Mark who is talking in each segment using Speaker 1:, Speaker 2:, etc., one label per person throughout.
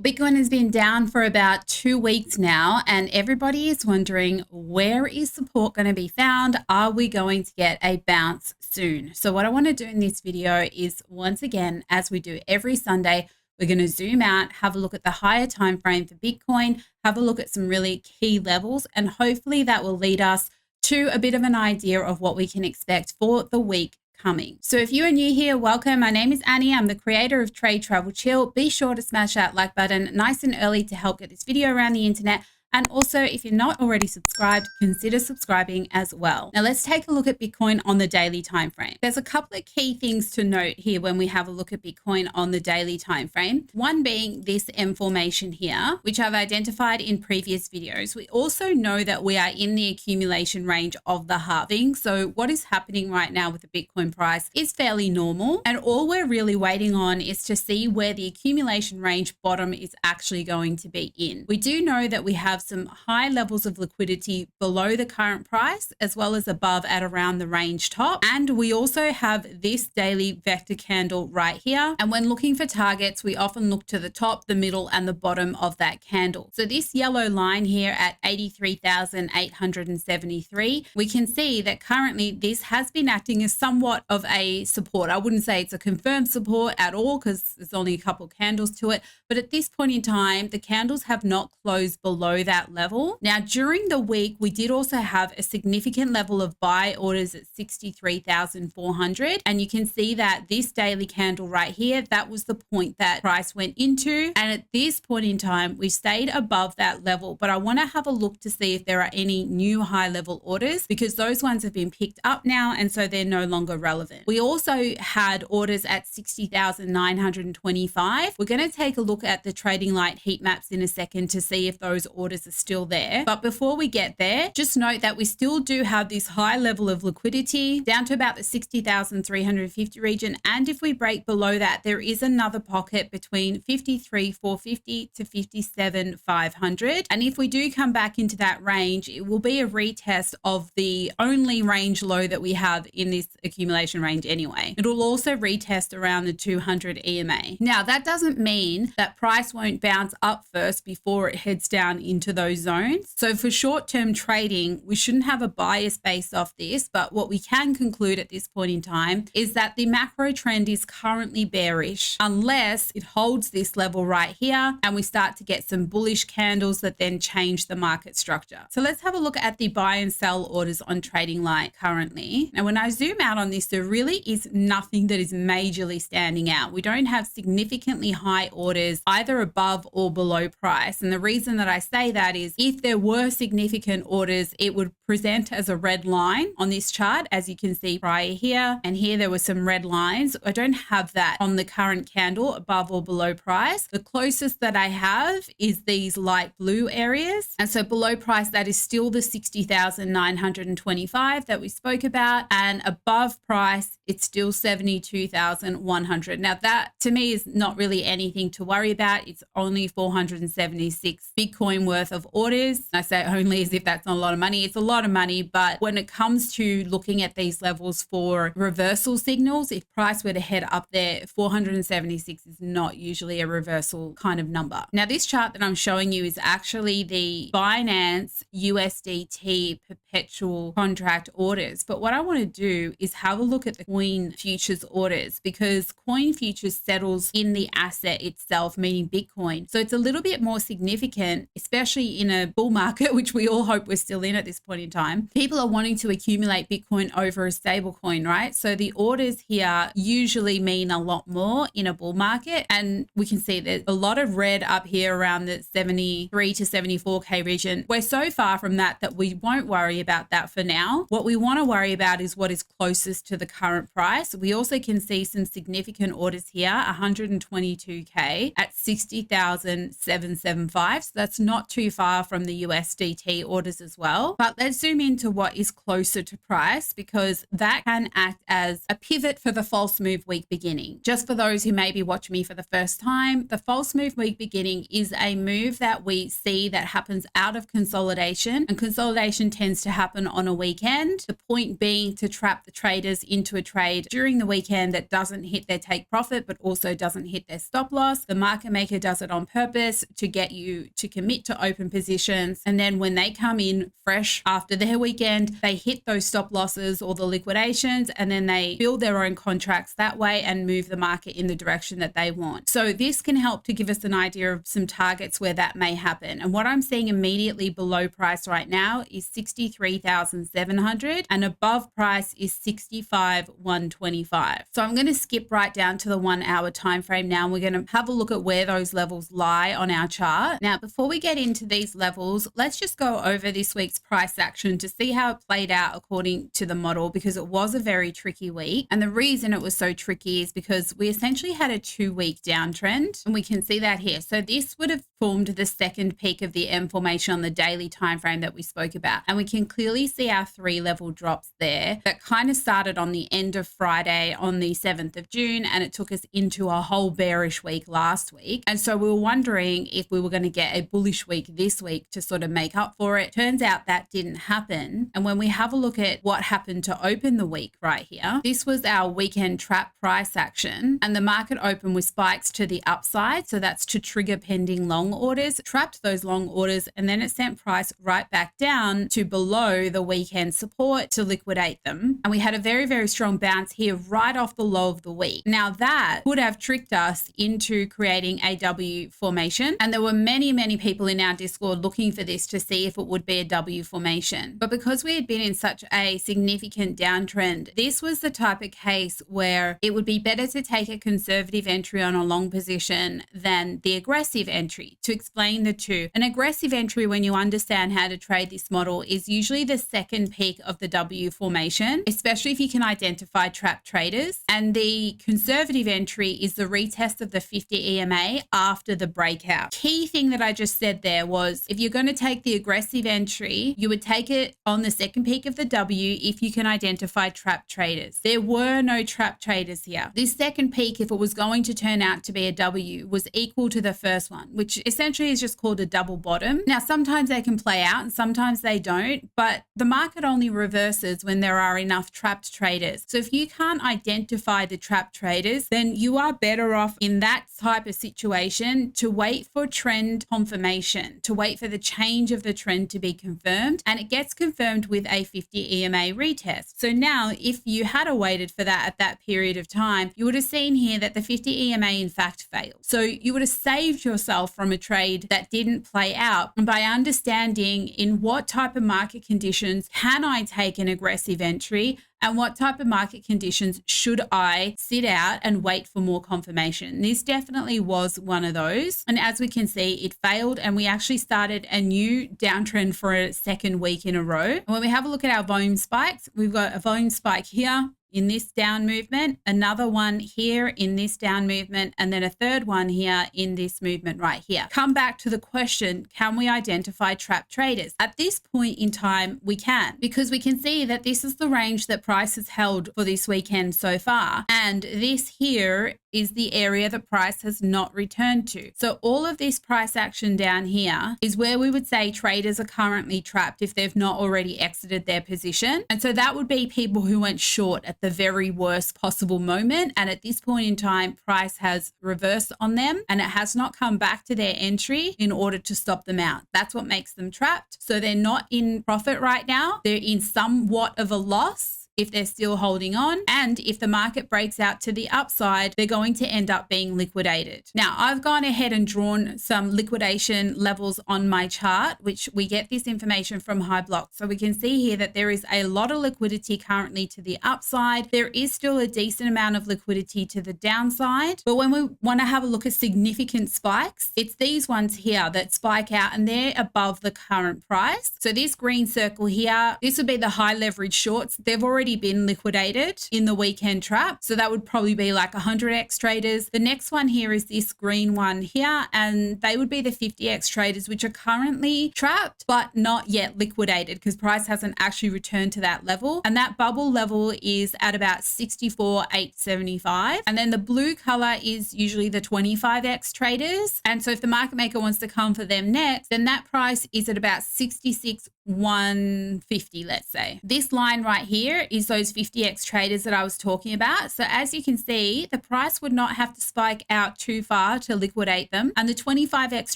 Speaker 1: Bitcoin has been down for about 2 weeks now, and everybody is wondering, where is support going to be found? Are we going to get a bounce soon? So what I want to do in this video is, once again, as we do every Sunday, we're going to zoom out, have a look at the higher time frame for Bitcoin, have a look at some really key levels, and hopefully that will lead us to a bit of an idea of what we can expect for the week coming. So if you are new here, welcome. My name is Annie. I'm the creator of 𝗟𝗶𝗃𝗵. Be sure to smash that like button nice and early to help get this video around the internet. And also, if you're not already subscribed, consider subscribing as well. Now let's take a look at Bitcoin on the daily time frame. There's a couple of key things to note here when we have a look at Bitcoin on the daily time frame. One being this M formation here, which I've identified in previous videos. We also know that we are in the accumulation range of the halving. So what is happening right now with the Bitcoin price is fairly normal. And all we're really waiting on is to see where the accumulation range bottom is actually going to be in. We do know that we have some high levels of liquidity below the current price, as well as above at around the range top. And we also have this daily vector candle right here. And when looking for targets, we often look to the top, the middle, and the bottom of that candle. So this yellow line here at 83,873, we can see that currently this has been acting as somewhat of a support. I wouldn't say it's a confirmed support at all because there's only a couple of candles to it. But at this point in time, the candles have not closed below that level. Now, during the week, we did also have a significant level of buy orders at 63,400. And you can see that this daily candle right here, that was the point that price went into. And at this point in time, we stayed above that level. But I want to have a look to see if there are any new high level orders, because those ones have been picked up now. And so they're no longer relevant. We also had orders at 60,925. We're going to take a look at the trading light heat maps in a second to see if those orders are still there. But before we get there, just note that we still do have this high level of liquidity down to about the 60,350 region. And if we break below that, there is another pocket between 53,450 to 57,500. And if we do come back into that range, it will be a retest of the only range low that we have in this accumulation range anyway. It'll also retest around the 200 EMA. Now, that doesn't mean that price won't bounce up first before it heads down into those zones. So for short-term trading, we shouldn't have a bias based off this, but what we can conclude at this point in time is that the macro trend is currently bearish unless it holds this level right here and we start to get some bullish candles that then change the market structure. So let's have a look at the buy and sell orders on Trading Light currently. Now, when I zoom out on this, there really is nothing that is majorly standing out. We don't have significantly high orders either above or below price. And the reason that I say that is if there were significant orders, it would present as a red line on this chart, as you can see prior here. And here there were some red lines. I don't have that on the current candle above or below price. The closest that I have is these light blue areas. And so below price, that is still the 60,925 that we spoke about. And above price, it's still 72,100. Now that to me is not really anything to worry about. It's only 476 Bitcoin worth of orders. I say only as if that's not a lot of money. It's a lot of money, but when it comes to looking at these levels for reversal signals, if price were to head up there, 476 is not usually a reversal kind of number. Now, this chart that I'm showing you is actually the Binance USDT perpetual contract orders. But what I want to do is have a look at the coin futures orders, because coin futures settles in the asset itself, meaning Bitcoin. So it's a little bit more significant, especially in a bull market, which we all hope we're still in at this point in time. People are wanting to accumulate Bitcoin over a stable coin, right? So the orders here usually mean a lot more in a bull market. And we can see there's a lot of red up here around the 73 to 74K region. We're so far from that we won't worry about that for now. What we want to worry about is what is closest to the current price. We also can see some significant orders here, 122K at 60,775. So that's not too far from the USDT orders as well. But let's zoom into what is closer to price, because that can act as a pivot for the false move week beginning. Just for those who may be watching me for the first time, the false move week beginning is a move that we see that happens out of consolidation, and consolidation tends to happen on a weekend. The point being to trap the traders into a trade during the weekend that doesn't hit their take profit, but also doesn't hit their stop loss. The market maker does it on purpose to get you to commit to open positions. And then when they come in fresh after their weekend, they hit those stop losses or the liquidations, and then they build their own contracts that way and move the market in the direction that they want. So this can help to give us an idea of some targets where that may happen. And what I'm seeing immediately below price right now is 63,700, and above price is 65,125. So I'm going to skip right down to the 1 hour time frame now. We're going to have a look at where those levels lie on our chart. Now, before we get into these levels, let's just go over this week's price action to see how it played out according to the model, because it was a very tricky week. And the reason it was so tricky is because we essentially had a 2-week downtrend, and we can see that here. So this would have formed the second peak of the M formation on the daily time frame that we spoke about. And we can clearly see our 3 level drops there that kind of started on the end of Friday on the 7th of June, and it took us into a whole bearish week last week. And so we were wondering if we were going to get a bullish week this week to sort of make up for it. Turns out that didn't happen. And when we have a look at what happened to open the week right here, this was our weekend trap price action, and the market opened with spikes to the upside. So that's to trigger pending long orders, trapped those long orders, and then it sent price right back down to below the weekend support to liquidate them. And we had a very, very strong bounce here right off the low of the week. Now that would have tricked us into creating a W formation. And there were many, many people in our Discord looking for this to see if it would be a W formation. But because we had been in such a significant downtrend, this was the type of case where it would be better to take a conservative entry on a long position than the aggressive entry. To explain the two, an aggressive entry, when you understand how to trade this model, is usually the second peak of the W formation, especially if you can identify trap traders. And the conservative entry is the retest of the 50 EMA after the breakout. Key thing that I just said there was, if you're going to take the aggressive entry, you would take it on the second peak of the W if you can identify trap traders. There were no trap traders here. This second peak, if it was going to turn out to be a W, was equal to the first one, which essentially is just called a double bottom. Now, sometimes they can play out and sometimes they don't, but the market only reverses when there are enough trapped traders. So if you can't identify the trapped traders, then you are better off in that type of situation to wait for trend confirmation, to wait for the change of the trend to be confirmed, and it gets confirmed with a 50 EMA retest. So now if you had waited for that at that period of time, you would have seen here that the 50 EMA in fact failed. So you would have saved yourself from a trade that didn't play out. And by understanding in what type of market conditions can I take an aggressive entry, and what type of market conditions should I sit out and wait for more confirmation. This definitely was one of those. And as we can see, it failed, and we actually started a new downtrend for a second week in a row. And when we have a look at our volume spikes, we've got a volume spike here in this down movement, another one here in this down movement, and then a third one here in this movement right here. Come back to the question, can we identify trap traders? At this point in time, we can, because we can see that this is the range that price has held for this weekend so far. And this here is the area the price has not returned to. So all of this price action down here is where we would say traders are currently trapped if they've not already exited their position. And so that would be people who went short at the very worst possible moment. And at this point in time, price has reversed on them and it has not come back to their entry in order to stop them out. That's what makes them trapped. So they're not in profit right now. They're in somewhat of a loss if they're still holding on. And if the market breaks out to the upside, they're going to end up being liquidated. Now, I've gone ahead and drawn some liquidation levels on my chart, which we get this information from HighBlock. So we can see here that there is a lot of liquidity currently to the upside. There is still a decent amount of liquidity to the downside. But when we want to have a look at significant spikes, it's these ones here that spike out and they're above the current price. So this green circle here, this would be the high leverage shorts. They've already already been liquidated in the weekend trap. So that would probably be like 100x traders. The next one here is this green one here, and they would be the 50x traders, which are currently trapped but not yet liquidated because price hasn't actually returned to that level. And that bubble level is at about 64,875. And then the blue color is usually the 25x traders. And so if the market maker wants to come for them next, then that price is at about 66,150, let's say. This line right here is those 50x traders that I was talking about. So as you can see, the price would not have to spike out too far to liquidate them. And the 25x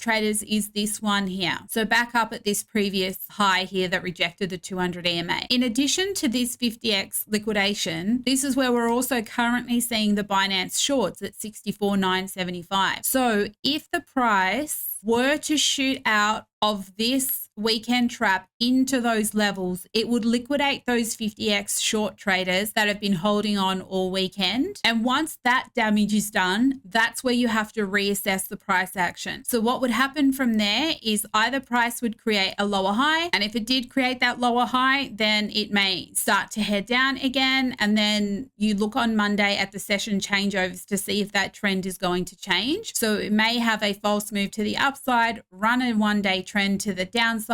Speaker 1: traders is this one here. So back up at this previous high here that rejected the 200 EMA. In addition to this 50x liquidation, this is where we're also currently seeing the Binance shorts at 64,975. So if the price were to shoot out of this weekend trap into those levels, it would liquidate those 50x short traders that have been holding on all weekend. And once that damage is done, that's where you have to reassess the price action. So what would happen from there is either price would create a lower high, and if it did create that lower high, then it may start to head down again. And then you look on Monday at the session changeovers to see if that trend is going to change. So it may have a false move to the upside, run a one-day trend to the downside,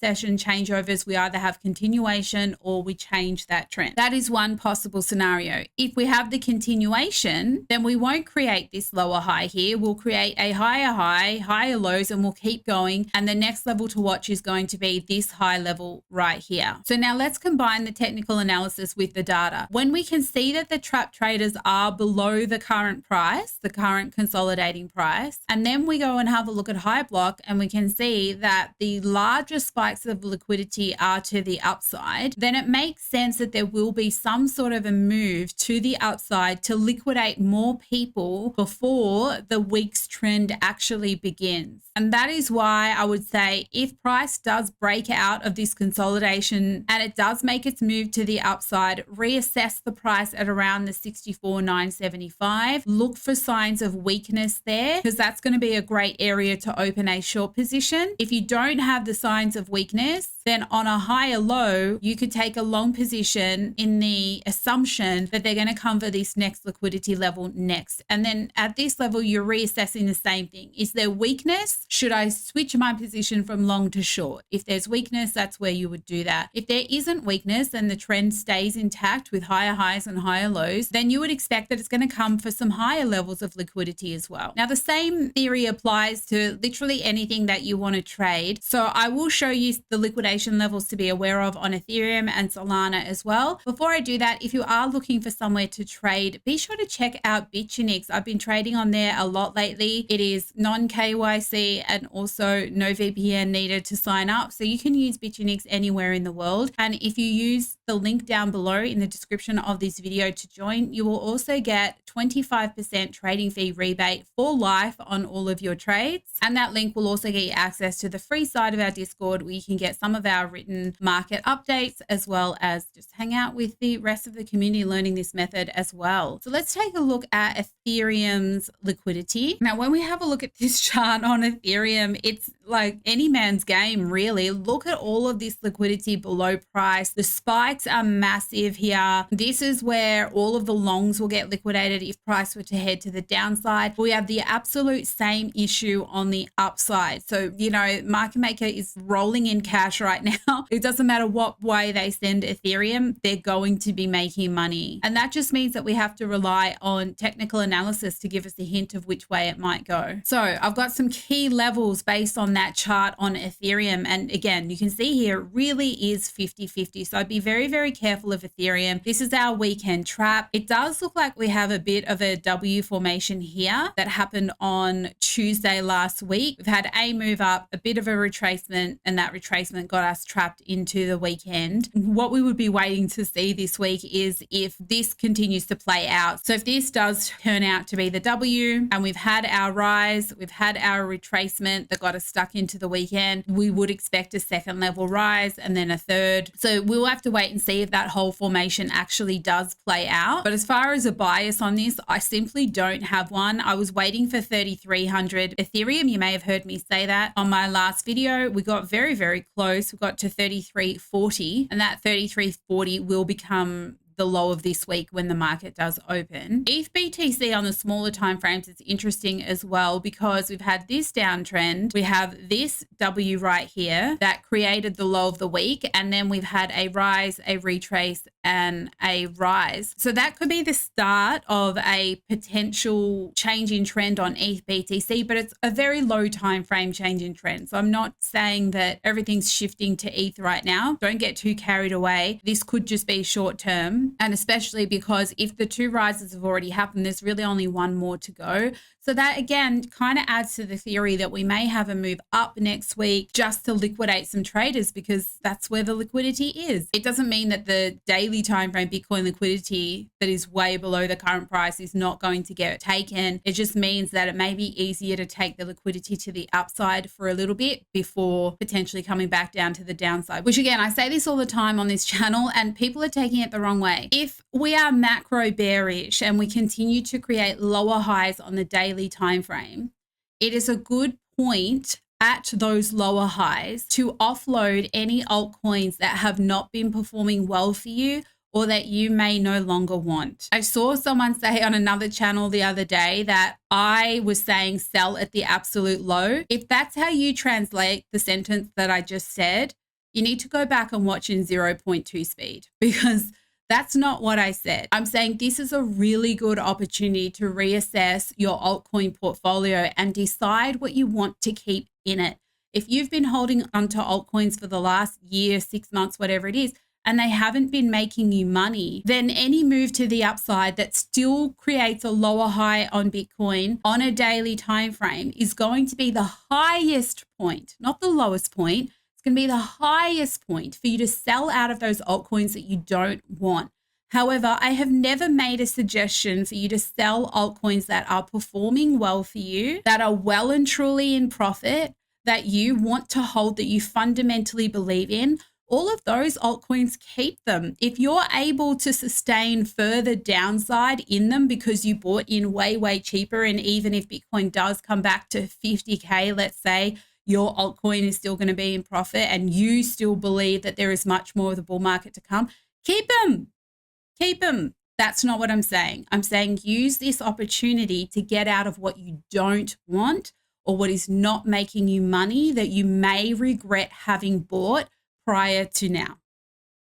Speaker 1: session changeovers, we either have continuation or we change that trend. That is one possible scenario. If we have the continuation, then we won't create this lower high here. We'll create a higher high, higher lows, and we'll keep going. And the next level to watch is going to be this high level right here. So now let's combine the technical analysis with the data. When we can see that the trap traders are below the current price, the current consolidating price, and then we go and have a look at high block and we can see that the larger spikes of liquidity are to the upside, then it makes sense that there will be some sort of a move to the upside to liquidate more people before the week's trend actually begins. And that is why I would say if price does break out of this consolidation and it does make its move to the upside, reassess the price at around the 64,975. Look for signs of weakness there because that's going to be a great area to open a short position. If you don't have the signs of weakness, then on a higher low, you could take a long position in the assumption that they're going to come for this next liquidity level next. And then at this level, you're reassessing the same thing. Is there weakness? Should I switch my position from long to short? If there's weakness, that's where you would do that. If there isn't weakness and the trend stays intact with higher highs and higher lows, then you would expect that it's going to come for some higher levels of liquidity as well. Now, the same theory applies to literally anything that you want to trade. So I will show you the liquidation levels to be aware of on Ethereum and Solana as well. Before I do that, if you are looking for somewhere to trade, be sure to check out Bitunix. I've been trading on there a lot lately. It is non-KYC and also no VPN needed to sign up. So you can use Bitunix anywhere in the world. And if you use the link down below in the description of this video to join, you will also get 25% trading fee rebate for life on all of your trades. And that link will also get you access to the free side of our Discord where you can get some of our written market updates as well as just hang out with the rest of the community learning this method as well. So let's take a look at Ethereum's liquidity. Now, when we have a look at this chart on Ethereum, it's like any man's game, really. Look at all of this liquidity below price. The spikes are massive here. This is where all of the longs will get liquidated if price were to head to the downside. We have the absolute same issue on the upside. So, you know, market maker is rolling in cash right now. It doesn't matter what way they send Ethereum, they're going to be making money. And that just means that we have to rely on technical analysis to give us a hint of which way it might go. So I've got some key levels based on that chart on Ethereum. And again, you can see here, it really is 50-50. So I'd be very, very careful of Ethereum. This is our weekend trap. It does look like we have a bit of a W formation here that happened on Tuesday last week. We've had a move up, a bit of a retracement, and that retracement got us trapped into the weekend. What we would be waiting to see this week is if this continues to play out. So if this does turn out to be the W and we've had our rise, we've had our retracement that got us stuck back into the weekend, we would expect a second level rise and then a third. So we'll have to wait and see if that whole formation actually does play out. But as far as a bias on this, I simply don't have one. I was waiting for 3,300 Ethereum. You may have heard me say that on my last video. We got very, very close. We got to 33.40, and that 33.40 will become the low of this week when the market does open. ETHBTC on the smaller time frames is interesting as well, because we've had this downtrend. We have this W right here that created the low of the week, and then we've had a rise, a retrace, and a rise. So that could be the start of a potential change in trend on ETHBTC, but it's a very low time frame change in trend. So I'm not saying that everything's shifting to ETH right now. Don't get too carried away. This could just be short term. And especially because if the two rises have already happened, there's really only one more to go. So that again kind of adds to the theory that we may have a move up next week just to liquidate some traders, because that's where the liquidity is. It doesn't mean that the daily time frame Bitcoin liquidity that is way below the current price is not going to get taken. It just means that it may be easier to take the liquidity to the upside for a little bit before potentially coming back down to the downside, which again, I say this all the time on this channel and people are taking it the wrong way. If we are macro bearish and we continue to create lower highs on the daily time frame, it is a good point at those lower highs to offload any altcoins that have not been performing well for you or that you may no longer want. I saw someone say on another channel the other day that I was saying sell at the absolute low. If that's how you translate the sentence that I just said, you need to go back and watch in 0.2 speed, because that's not what I said. I'm saying this is a really good opportunity to reassess your altcoin portfolio and decide what you want to keep in it. If you've been holding onto altcoins for the last year, 6 months, whatever it is, and they haven't been making you money, then any move to the upside that still creates a lower high on Bitcoin on a daily time frame is going to be the highest point, not the lowest point. It's going to be the highest point for you to sell out of those altcoins that you don't want. However, I have never made a suggestion for you to sell altcoins that are performing well for you, that are well and truly in profit, that you want to hold, that you fundamentally believe in. All of those altcoins, keep them. If you're able to sustain further downside in them because you bought in way, way cheaper, and even if Bitcoin does come back to 50K, let's say, your altcoin is still going to be in profit and you still believe that there is much more of the bull market to come, keep them. Keep them. That's not what I'm saying. I'm saying use this opportunity to get out of what you don't want or what is not making you money that you may regret having bought prior to now.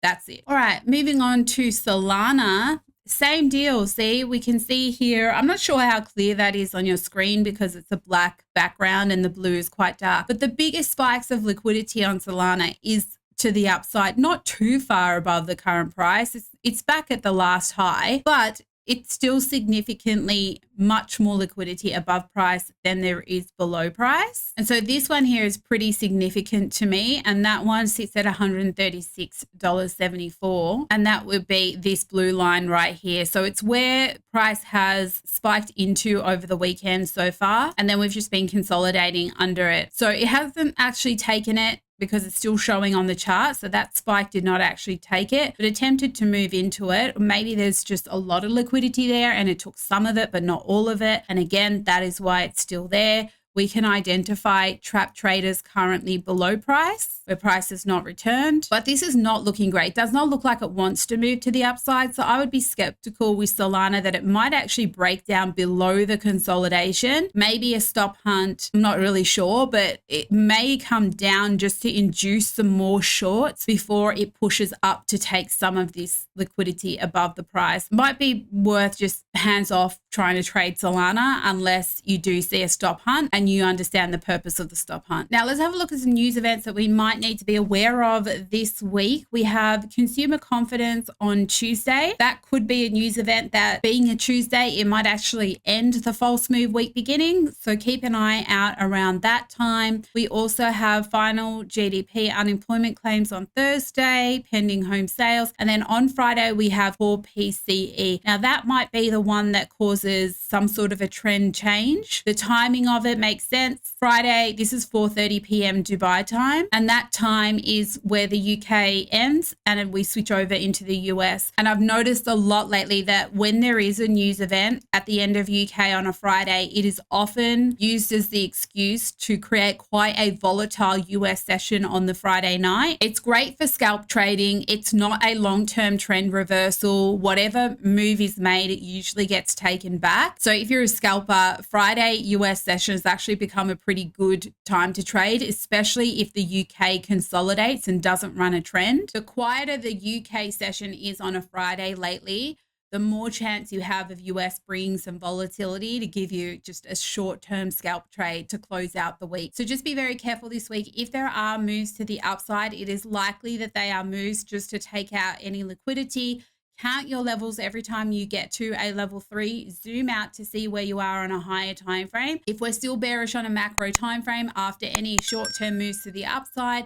Speaker 1: That's it. All right, moving on to Solana. Same deal. See, we can see here, I'm not sure how clear that is on your screen because it's a black background and the blue is quite dark. But the biggest spikes of liquidity on Solana is to the upside, not too far above the current price. It's back at the last high, but it's still significantly much more liquidity above price than there is below price. And so this one here is pretty significant to me. And that one sits at $136.74. And that would be this blue line right here. So it's where price has spiked into over the weekend so far. And then we've just been consolidating under it. So it hasn't actually taken it because it's still showing on the chart. So that spike did not actually take it, but attempted to move into it. Maybe there's just a lot of liquidity there and it took some of it, but not all of it. And again, that is why it's still there. We can identify trap traders currently below price, where price has not returned. But this is not looking great. It does not look like it wants to move to the upside. So I would be skeptical with Solana that it might actually break down below the consolidation. Maybe a stop hunt, I'm not really sure, but it may come down just to induce some more shorts before it pushes up to take some of this liquidity above the price. Might be worth just hands off trying to trade Solana unless you do see a stop hunt and you understand the purpose of the stop hunt. Now let's have a look at some news events that we might need to be aware of this week. We have consumer confidence on Tuesday. That could be a news event that, being a Tuesday, it might actually end the false move week beginning. So keep an eye out around that time. We also have final GDP unemployment claims on Thursday, pending home sales. And then on Friday, we have core PCE. Now that might be the one that causes some sort of a trend change. The timing of it makes makes sense. Friday, this is 4:30 p.m. Dubai time, and that time is where the UK ends and we switch over into the US. And I've noticed a lot lately that when there is a news event at the end of UK on a Friday, it is often used as the excuse to create quite a volatile US session on the Friday night. It's great for scalp trading. It's not a long-term trend reversal. Whatever move is made, it usually gets taken back. So if you're a scalper, Friday US session has actually become a pretty good time to trade, especially if the UK consolidates and doesn't run a trend. The quieter the UK session is on a Friday lately, the more chance you have of US bringing some volatility to give you just a short-term scalp trade to close out the week. So just be very careful this week. If there are moves to the upside, it is likely that they are moves just to take out any liquidity. Count your levels every time you get to a level 3. Zoom out to see where you are on a higher time frame. If we're still bearish on a macro time frame after any short-term moves to the upside,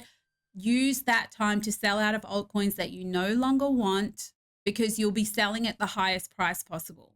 Speaker 1: use that time to sell out of altcoins that you no longer want, because you'll be selling at the highest price possible.